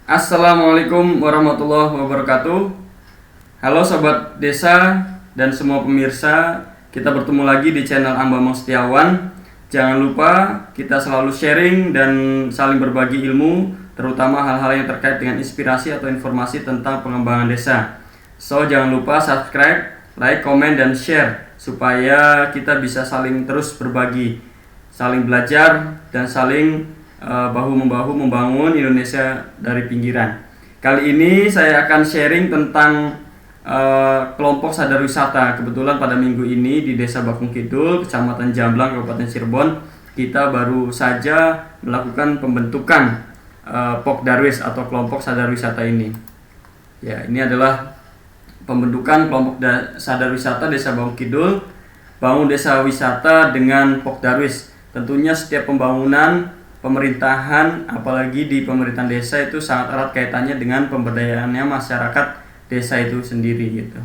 Assalamualaikum warahmatullahi wabarakatuh. Halo sobat desa dan semua pemirsa, kita bertemu lagi di channel Ambamong Setiawan. Jangan lupa kita selalu sharing dan saling berbagi ilmu, terutama hal-hal yang terkait dengan inspirasi atau informasi tentang pengembangan desa. So jangan lupa subscribe, like, komen, dan share supaya kita bisa saling terus berbagi, saling belajar, dan saling bahu-membahu membangun Indonesia dari pinggiran. Kali ini saya akan sharing tentang kelompok sadar wisata. Kebetulan pada minggu ini di Desa Bakung Kidul, Kecamatan Jamblang, Kabupaten Cirebon, kita baru saja melakukan pembentukan Pokdarwis atau kelompok sadar wisata ini. Ya, ini adalah pembentukan kelompok sadar wisata Desa Bakung Kidul, bangun desa wisata dengan Pokdarwis. Tentunya setiap pembangunan pemerintahan, apalagi di pemerintahan desa, itu sangat erat kaitannya dengan pemberdayaannya masyarakat desa itu sendiri gitu.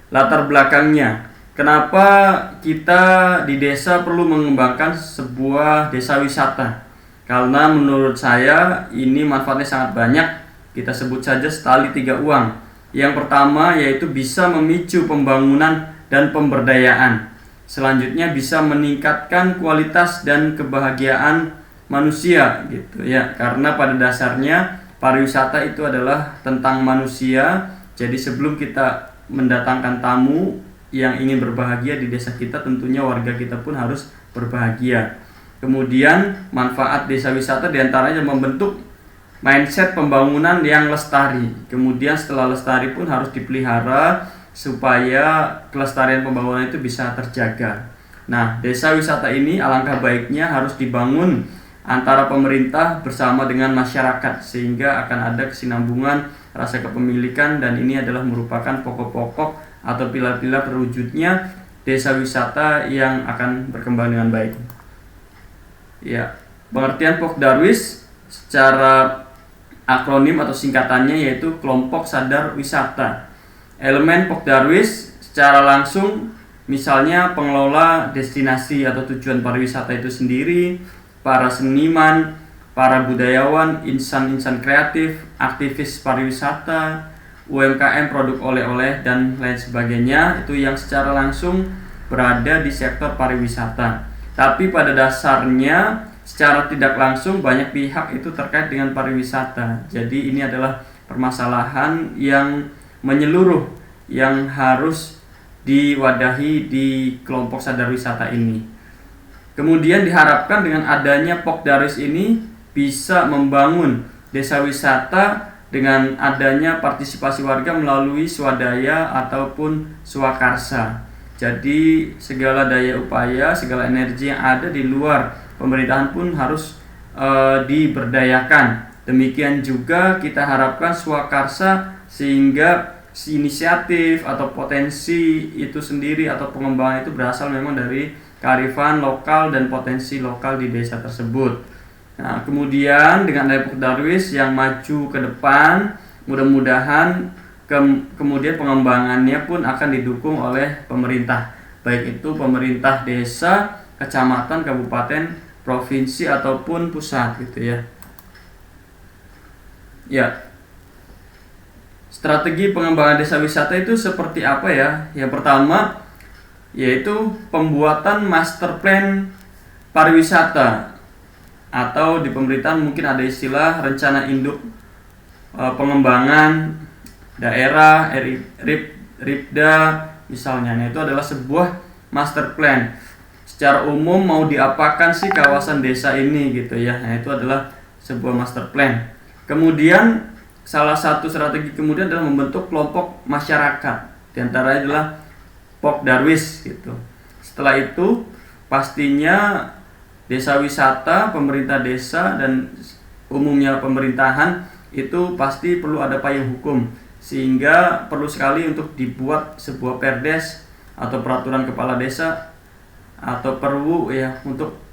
Latar belakangnya, kenapa kita di desa perlu mengembangkan sebuah desa wisata? Karena menurut saya ini manfaatnya sangat banyak. Kita sebut saja setali tiga uang. Yang pertama yaitu bisa memicu pembangunan dan pemberdayaan. Selanjutnya bisa meningkatkan kualitas dan kebahagiaan manusia gitu ya, karena pada dasarnya pariwisata itu adalah tentang manusia. Jadi sebelum kita mendatangkan tamu yang ingin berbahagia di desa kita, tentunya warga kita pun harus berbahagia. Kemudian manfaat desa wisata diantaranya membentuk mindset pembangunan yang lestari. Kemudian setelah lestari pun harus dipelihara supaya kelestarian pembangunan itu bisa terjaga. Nah, desa wisata ini alangkah baiknya harus dibangun antara pemerintah bersama dengan masyarakat, sehingga akan ada kesinambungan rasa kepemilikan, dan ini adalah merupakan pokok-pokok atau pilar-pilar terwujudnya desa wisata yang akan berkembang dengan baik. Ya, pengertian Pokdarwis secara akronim atau singkatannya yaitu kelompok sadar wisata. Elemen Pokdarwis secara langsung misalnya pengelola destinasi atau tujuan pariwisata itu sendiri, para seniman, para budayawan, insan-insan kreatif, aktivis pariwisata, UMKM produk oleh-oleh, dan lain sebagainya, itu yang secara langsung berada di sektor pariwisata. Tapi pada dasarnya secara tidak langsung banyak pihak itu terkait dengan pariwisata. Jadi ini adalah permasalahan yang menyeluruh yang harus diwadahi di kelompok sadar wisata ini. Kemudian diharapkan dengan adanya Pokdarwis ini bisa membangun desa wisata dengan adanya partisipasi warga melalui swadaya ataupun swakarsa. Jadi segala daya upaya, segala energi yang ada di luar pemerintahan pun harus diberdayakan. Demikian juga kita harapkan swakarsa, sehingga inisiatif atau potensi itu sendiri atau pengembangan itu berasal memang dari kearifan lokal dan potensi lokal di desa tersebut. Nah, kemudian dengan adanya Pokdarwis yang maju ke depan, mudah-mudahan kemudian pengembangannya pun akan didukung oleh pemerintah, baik itu pemerintah desa, kecamatan, kabupaten, provinsi ataupun pusat gitu ya. Ya. Strategi pengembangan desa wisata itu seperti apa ya? Yang pertama yaitu pembuatan master plan pariwisata, atau di pemerintahan mungkin ada istilah rencana induk pengembangan daerah RIPDA misalnya. Nah, itu adalah sebuah master plan. Secara umum mau diapakan sih kawasan desa ini gitu ya. Nah, itu adalah sebuah master plan. Kemudian salah satu strategi kemudian adalah membentuk kelompok masyarakat. Di antaranya adalah Pokdarwis gitu. Setelah itu pastinya desa wisata, pemerintah desa, dan umumnya pemerintahan itu pasti perlu ada payung hukum, sehingga perlu sekali untuk dibuat sebuah perdes atau peraturan kepala desa atau perwu ya untuk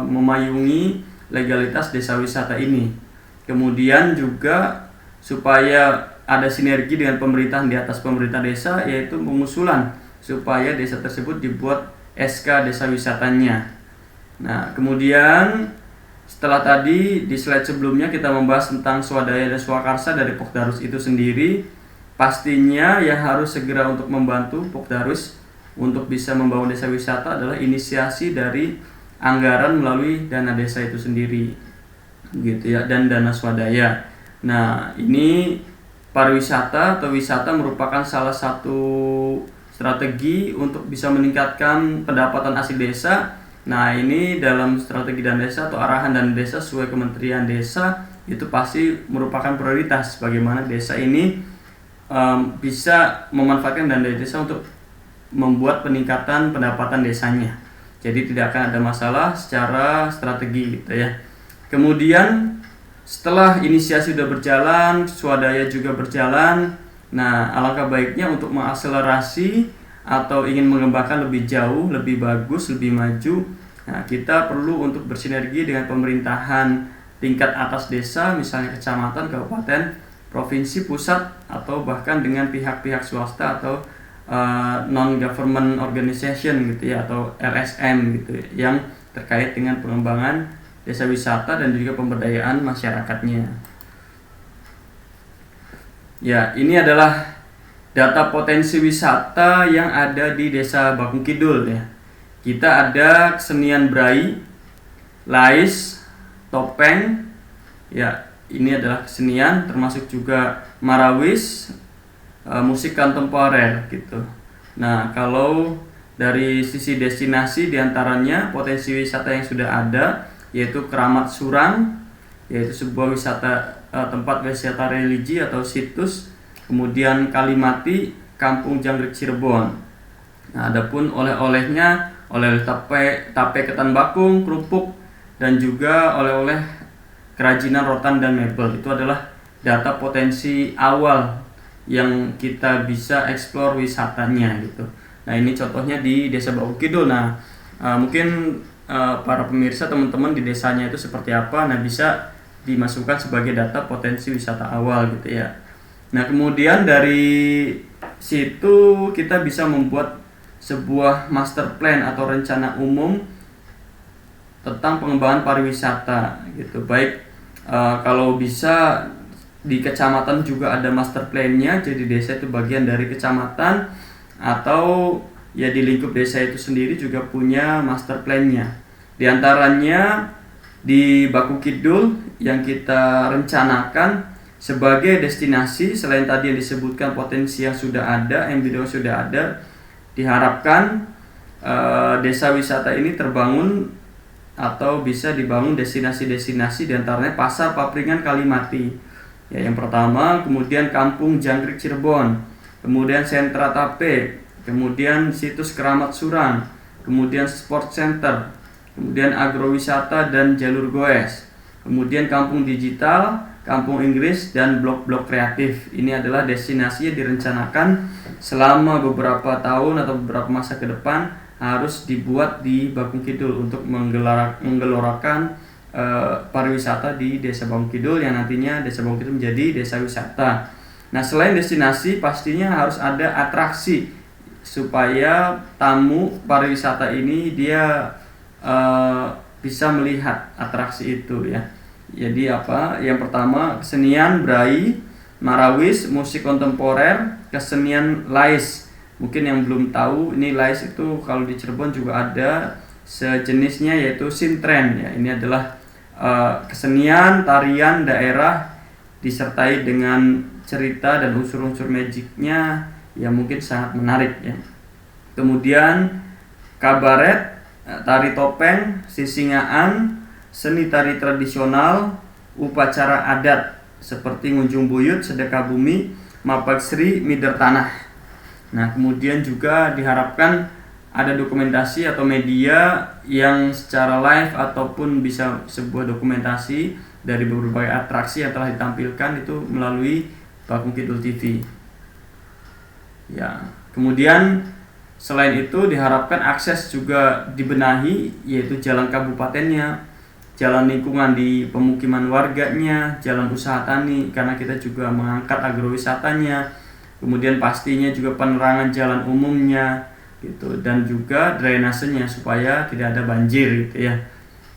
memayungi legalitas desa wisata ini. Kemudian juga supaya ada sinergi dengan pemerintahan di atas pemerintah desa, yaitu pengusulan supaya desa tersebut dibuat SK desa wisatanya. Nah, kemudian setelah tadi di slide sebelumnya kita membahas tentang swadaya dan swakarsa dari Pokdarus itu sendiri, pastinya yang harus segera untuk membantu Pokdarus untuk bisa membangun desa wisata adalah inisiasi dari anggaran melalui dana desa itu sendiri, gitu ya, dan dana swadaya. Nah, ini pariwisata atau wisata merupakan salah satu strategi untuk bisa meningkatkan pendapatan asli desa. Nah, ini dalam strategi dana desa atau arahan dana desa sesuai Kementerian Desa itu pasti merupakan prioritas bagaimana desa ini bisa memanfaatkan dana desa untuk membuat peningkatan pendapatan desanya. Jadi tidak akan ada masalah secara strategi gitu ya. Kemudian setelah inisiasi sudah berjalan, swadaya juga berjalan. Nah, alangkah baiknya untuk mengakselerasi atau ingin mengembangkan lebih jauh, lebih bagus, lebih maju. Nah, kita perlu untuk bersinergi dengan pemerintahan tingkat atas desa, misalnya kecamatan, kabupaten, provinsi, pusat, atau bahkan dengan pihak-pihak swasta atau non-government organization gitu ya, atau LSM gitu ya, yang terkait dengan pengembangan desa wisata dan juga pemberdayaan masyarakatnya. Ya, ini adalah data potensi wisata yang ada di Desa Bakung Kidul ya. Kita ada kesenian Brai, Lais, Topeng. Ya, ini adalah kesenian termasuk juga Marawis, musik kontemporer gitu. Nah, kalau dari sisi destinasi diantaranya potensi wisata yang sudah ada yaitu Keramat Surang, yaitu sebuah wisata tempat wisata religi atau situs. Kemudian Kalimati, Kampung Jangkrik Cirebon. Nah, adapun oleh-olehnya, oleh-oleh tape ketan bakung, kerupuk, dan juga oleh-oleh kerajinan rotan dan mebel. Itu adalah data potensi awal yang kita bisa eksplor wisatanya gitu. Nah, ini contohnya di Desa Bakung Kidul. Nah, mungkin para pemirsa, teman-teman di desanya itu seperti apa, nah bisa dimasukkan sebagai data potensi wisata awal gitu ya. Nah, kemudian dari situ kita bisa membuat sebuah master plan atau rencana umum tentang pengembangan pariwisata gitu. Baik kalau bisa di kecamatan juga ada master plan-nya, jadi desa itu bagian dari kecamatan, atau ya di lingkup desa itu sendiri juga punya master plan-nya. Di antaranya di Bakung Kidul yang kita rencanakan sebagai destinasi, selain tadi yang disebutkan potensi yang sudah ada, MBDO sudah ada, diharapkan desa wisata ini terbangun atau bisa dibangun destinasi-destinasi, diantaranya Pasar Papringan Kalimati ya, yang pertama, kemudian Kampung Jangkrik Cirebon, kemudian Sentra Tape, kemudian situs Keramat Surang, kemudian Sport Center, kemudian agrowisata dan jalur goes, kemudian Kampung Digital, Kampung Inggris, dan blok-blok kreatif. Ini adalah destinasi yang direncanakan selama beberapa tahun atau beberapa masa ke depan harus dibuat di Bakung Kidul untuk menggelorakan pariwisata di Desa Bakung Kidul, yang nantinya Desa Bakung Kidul menjadi desa wisata. Nah, selain destinasi pastinya harus ada atraksi supaya tamu pariwisata ini dia bisa melihat atraksi itu ya. Jadi apa? Yang pertama kesenian Brai, Marawis, musik kontemporer, kesenian Lais. Mungkin yang belum tahu, ini Lais itu kalau di Cirebon juga ada sejenisnya yaitu sintren ya. Ini adalah kesenian tarian daerah disertai dengan cerita dan unsur-unsur magicnya yang mungkin sangat menarik ya. Kemudian kabaret, tari topeng, sisingaan, seni tari tradisional, upacara adat seperti ngunjung buyut, sedekah bumi, mapak sri, mider tanah. Nah, kemudian juga diharapkan ada dokumentasi atau media yang secara live ataupun bisa sebuah dokumentasi dari berbagai atraksi yang telah ditampilkan itu melalui Bakung Kidul TV. Ya, kemudian selain itu diharapkan akses juga dibenahi, yaitu jalan kabupatennya, jalan lingkungan di pemukiman warganya, jalan usaha tani karena kita juga mengangkat agrowisatanya, kemudian pastinya juga penerangan jalan umumnya gitu, dan juga drainasenya supaya tidak ada banjir gitu ya.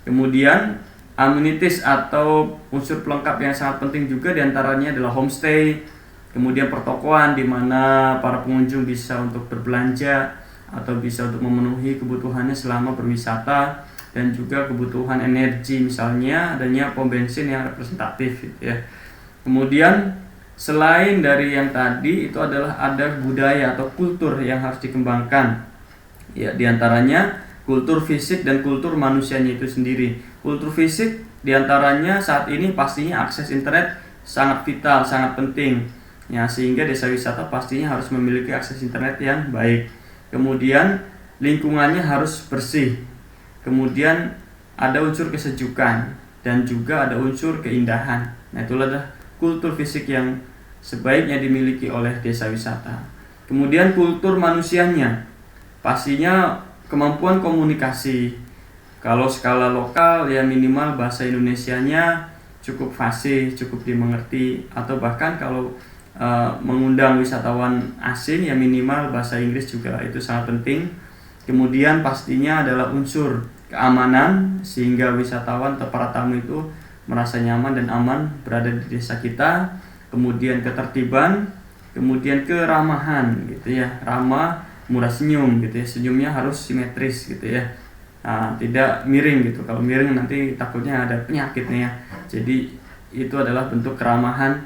Kemudian amenities atau unsur pelengkap yang sangat penting juga diantaranya adalah homestay, kemudian pertokoan di mana para pengunjung bisa untuk berbelanja atau bisa untuk memenuhi kebutuhannya selama berwisata, dan juga kebutuhan energi, misalnya adanya pom bensin yang representatif gitu ya. Kemudian selain dari yang tadi itu adalah ada budaya atau kultur yang harus dikembangkan. Ya, diantaranya kultur fisik dan kultur manusianya itu sendiri. Kultur fisik diantaranya saat ini pastinya akses internet sangat vital, sangat penting. Ya, sehingga desa wisata pastinya harus memiliki akses internet yang baik. Kemudian lingkungannya harus bersih. Kemudian ada unsur kesejukan dan juga ada unsur keindahan. Nah, itulah kultur fisik yang sebaiknya dimiliki oleh desa wisata. Kemudian kultur manusianya, pastinya kemampuan komunikasi. Kalau skala lokal ya minimal bahasa Indonesianya cukup fasih, cukup dimengerti, atau bahkan kalau mengundang wisatawan asing ya minimal bahasa Inggris juga itu sangat penting. Kemudian pastinya adalah unsur keamanan sehingga wisatawan atau para tamu itu merasa nyaman dan aman berada di desa kita. Kemudian ketertiban, kemudian keramahan gitu ya, ramah, murah senyum gitu ya, senyumnya harus simetris gitu ya. Nah, tidak miring gitu. Kalau miring nanti takutnya ada penyakit nih ya. Jadi itu adalah bentuk keramahan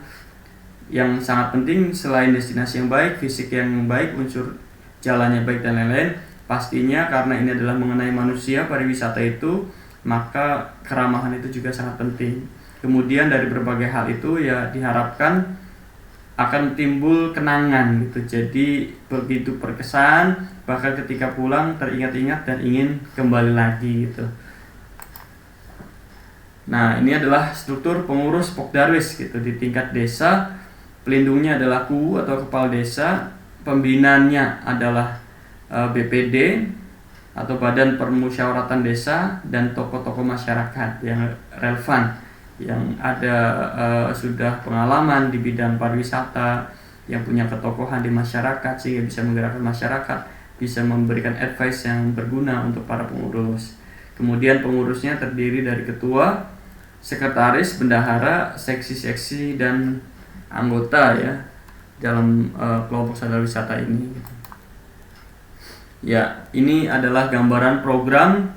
yang sangat penting. Selain destinasi yang baik, fisik yang baik, unsur jalannya baik dan lain-lain, pastinya karena ini adalah mengenai manusia pariwisata itu, maka keramahan itu juga sangat penting. Kemudian dari berbagai hal itu ya diharapkan akan timbul kenangan gitu. Jadi begitu berkesan, bahkan ketika pulang teringat-ingat dan ingin kembali lagi gitu. Nah, ini adalah struktur pengurus Pokdarwis gitu di tingkat desa. Pelindungnya adalah KU atau kepala desa, pembinaannya adalah BPD atau Badan Permusyawaratan Desa, dan tokoh-tokoh masyarakat yang relevan yang ada sudah pengalaman di bidang pariwisata, yang punya ketokohan di masyarakat sehingga bisa menggerakkan masyarakat, bisa memberikan advice yang berguna untuk para pengurus. Kemudian pengurusnya terdiri dari ketua, sekretaris, bendahara, seksi-seksi, dan anggota ya dalam kelompok sadar wisata ini. Ya, ini adalah gambaran program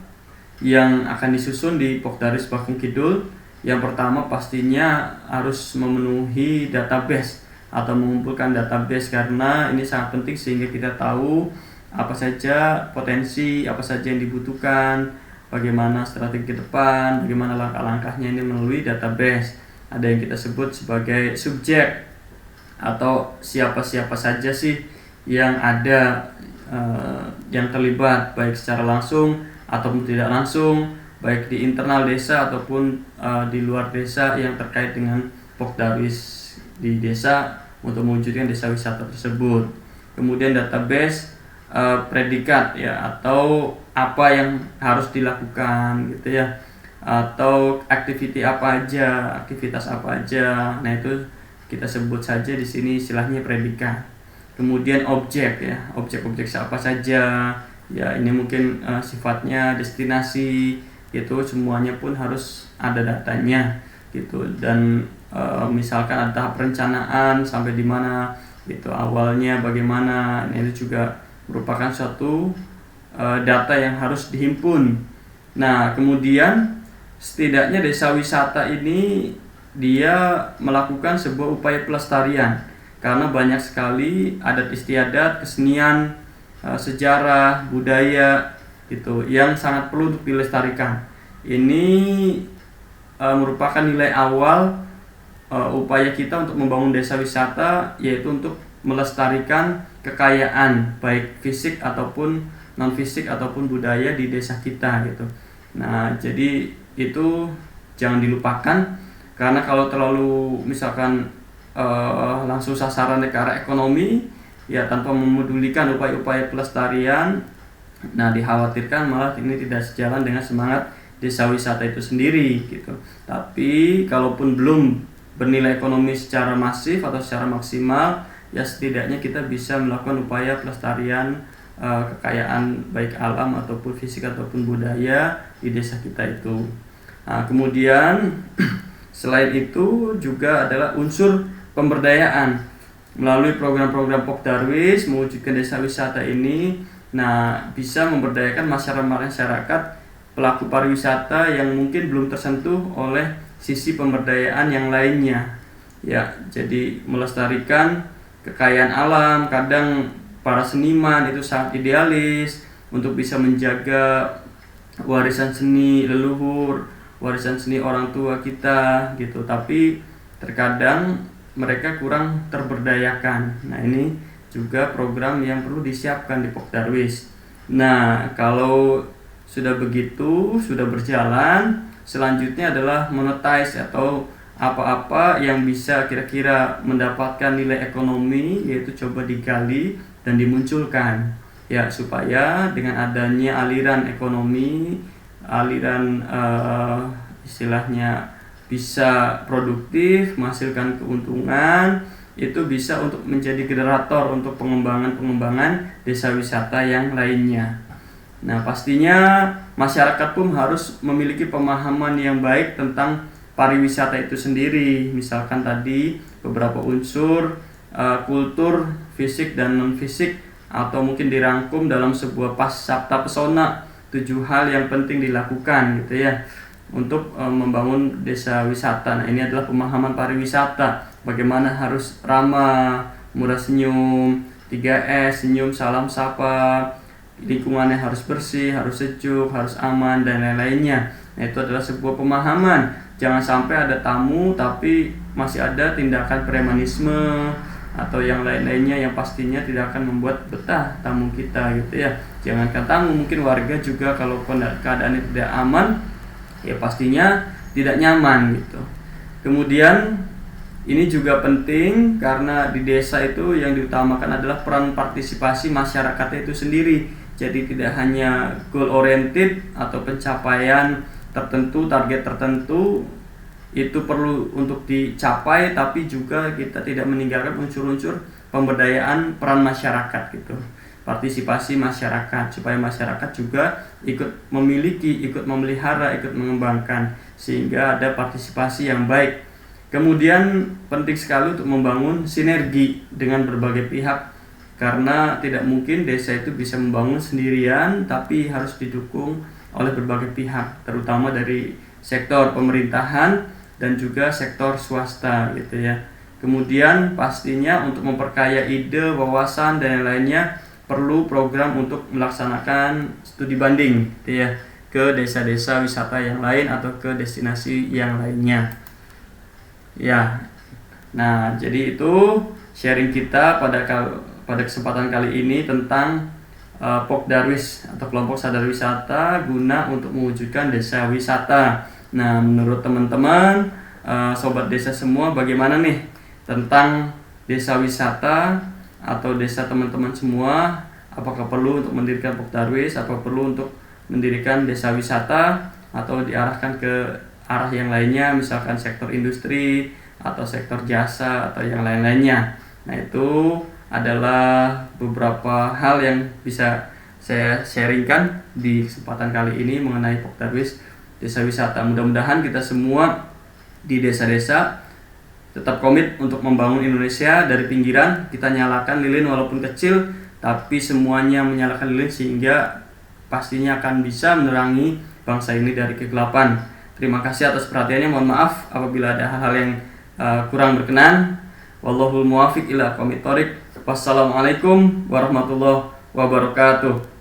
yang akan disusun di Pokdarwis Bakung Kidul. Yang pertama pastinya harus memenuhi database atau mengumpulkan database, karena ini sangat penting sehingga kita tahu apa saja potensi, apa saja yang dibutuhkan, bagaimana strategi ke depan, bagaimana langkah-langkahnya ini melalui database. Ada yang kita sebut sebagai subjek atau siapa-siapa saja sih yang ada yang terlibat baik secara langsung ataupun tidak langsung, baik di internal desa ataupun di luar desa yang terkait dengan Pokdarwis di desa untuk mewujudkan desa wisata tersebut. Kemudian database predikat ya, atau apa yang harus dilakukan gitu ya, atau aktivitas apa aja. Nah, itu kita sebut saja di sini istilahnya predikat. Kemudian objek ya, objek-objek siapa saja ya, ini mungkin sifatnya destinasi itu semuanya pun harus ada datanya gitu. Dan misalkan ada tahap perencanaan sampai di mana gitu, awalnya bagaimana, nah, itu juga merupakan suatu data yang harus dihimpun. Nah, kemudian setidaknya desa wisata ini dia melakukan sebuah upaya pelestarian, karena banyak sekali adat istiadat, kesenian, sejarah, budaya gitu yang sangat perlu untuk dilestarikan. Ini merupakan nilai awal upaya kita untuk membangun desa wisata, yaitu untuk melestarikan kekayaan baik fisik ataupun non fisik ataupun budaya di desa kita gitu. Nah, jadi itu jangan dilupakan, karena kalau terlalu misalkan langsung sasarannya ke arah ekonomi ya tanpa memedulikan upaya-upaya pelestarian, nah dikhawatirkan malah ini tidak sejalan dengan semangat desa wisata itu sendiri gitu. Tapi kalaupun belum bernilai ekonomi secara masif atau secara maksimal, ya setidaknya kita bisa melakukan upaya pelestarian kekayaan baik alam ataupun fisik ataupun budaya di desa kita itu. Nah, kemudian selain itu juga adalah unsur pemberdayaan melalui program-program Pokdarwis mewujudkan desa wisata ini. Nah, bisa memberdayakan masyarakat pelaku pariwisata yang mungkin belum tersentuh oleh sisi pemberdayaan yang lainnya. Ya, jadi melestarikan kekayaan alam. Kadang para seniman itu sangat idealis untuk bisa menjaga warisan seni leluhur, warisan seni orang tua kita gitu. Tapi terkadang mereka kurang terberdayakan. Nah, ini juga program yang perlu disiapkan di Pokdarwis. Nah, kalau sudah begitu, sudah berjalan, selanjutnya adalah monetize atau apa-apa yang bisa kira-kira mendapatkan nilai ekonomi, yaitu coba digali dan dimunculkan. Ya, supaya dengan adanya aliran ekonomi, aliran istilahnya bisa produktif, menghasilkan keuntungan, itu bisa untuk menjadi generator untuk pengembangan desa wisata yang lainnya. Nah, pastinya masyarakat pun harus memiliki pemahaman yang baik tentang pariwisata itu sendiri. Misalkan tadi beberapa unsur kultur fisik dan non fisik, atau mungkin dirangkum dalam sebuah sabta pesona, 7 hal yang penting dilakukan gitu ya untuk membangun desa wisata. Nah, ini adalah pemahaman pariwisata. Bagaimana harus ramah, murah senyum, 3S, senyum, salam sapa, lingkungannya harus bersih, harus sejuk, harus aman, dan lain-lainnya. Nah, itu adalah sebuah pemahaman. Jangan sampai ada tamu tapi masih ada tindakan premanisme atau yang lain-lainnya yang pastinya tidak akan membuat betah tamu kita gitu ya. Jangankan tamu, mungkin warga juga kalau keadaannya tidak aman, ya pastinya tidak nyaman gitu. Kemudian ini juga penting karena di desa itu yang diutamakan adalah peran partisipasi masyarakatnya itu sendiri. Jadi tidak hanya goal oriented atau pencapaian tertentu, target tertentu itu perlu untuk dicapai, tapi juga kita tidak meninggalkan unsur-unsur pemberdayaan peran masyarakat gitu. Partisipasi masyarakat supaya masyarakat juga ikut memiliki, ikut memelihara, ikut mengembangkan sehingga ada partisipasi yang baik. Kemudian penting sekali untuk membangun sinergi dengan berbagai pihak karena tidak mungkin desa itu bisa membangun sendirian, tapi harus didukung oleh berbagai pihak, terutama dari sektor pemerintahan dan juga sektor swasta gitu ya. Kemudian pastinya untuk memperkaya ide, wawasan dan lainnya perlu program untuk melaksanakan studi banding gitu ya ke desa-desa wisata yang lain atau ke destinasi yang lainnya. Ya. Nah, jadi itu sharing kita pada kesempatan kali ini tentang Pokdarwis atau kelompok sadar wisata guna untuk mewujudkan desa wisata. Nah, menurut teman-teman sobat desa semua bagaimana nih tentang desa wisata atau desa teman-teman semua? Apakah perlu untuk mendirikan Pokdarwis, apa perlu untuk mendirikan desa wisata atau diarahkan ke arah yang lainnya, misalkan sektor industri atau sektor jasa atau yang lain-lainnya. Nah, itu adalah beberapa hal yang bisa saya sharingkan di kesempatan kali ini mengenai Pokdarwis desa wisata. Mudah-mudahan kita semua di desa-desa tetap komit untuk membangun Indonesia dari pinggiran. Kita nyalakan lilin walaupun kecil, tapi semuanya menyalakan lilin sehingga pastinya akan bisa menerangi bangsa ini dari kegelapan. Terima kasih atas perhatiannya. Mohon maaf apabila ada hal-hal yang kurang berkenan. Wallahul muwaffiq ila aqwamit thoriq. Wassalamualaikum warahmatullahi wabarakatuh.